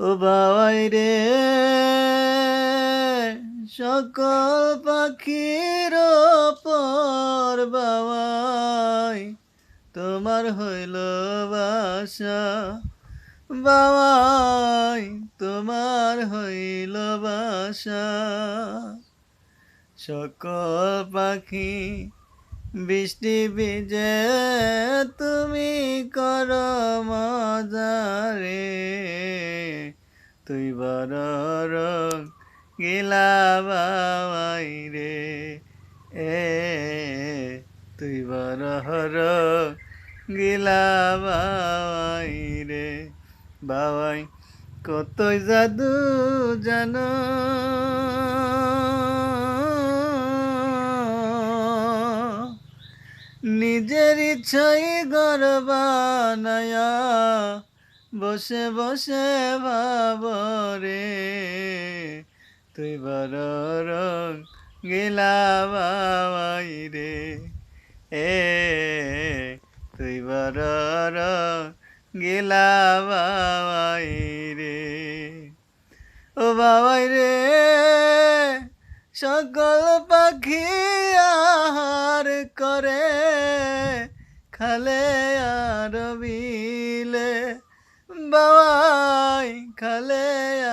ও বাবাই রে, সকল পাখির পর বাবাই তোমার হইল বাসা। বাবাই তোমার হইল বাসা। সকল পাখি বৃষ্টি ভিজে তুমি কর মজারে। তুই বড় রং গিলা বাবাই রে, এ তুই বড় রং গিলা বাবাই রে। বাবাই কতই জাদু জানো, নিজের ইচ্ছাই ঘর বানায়া বসে বসে ভাবরে। তুই বড় রং গিলা বাবাই রে, এ তুই বড় রং গিলা বাবাই রে। ও বাবাই রে, সকল পাখি আহার করে খালে আর বিলে। বাবাই খালে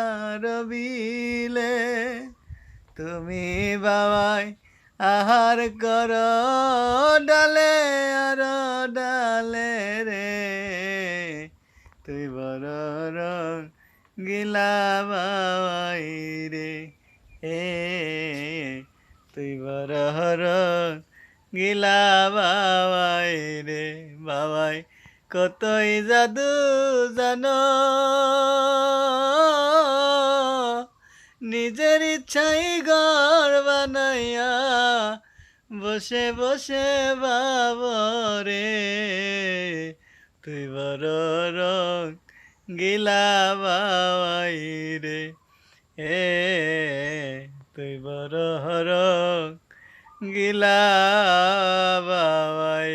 আর বিলে, তুমি বাবাই আহার কর ডালে আর ডালে রে। তুই বড় রং গিলা বাবাই রে, এ তুই বড় রং গিলা বাবাই রে। বাবাই কতই জাদু জানো, নিজের ইচ্ছাই ঘর বানাইয়া বসে বসে বাবরে। তুই বড় রং গিলা বাবাই রে, এ তুই বড় রং গিলা বাবাই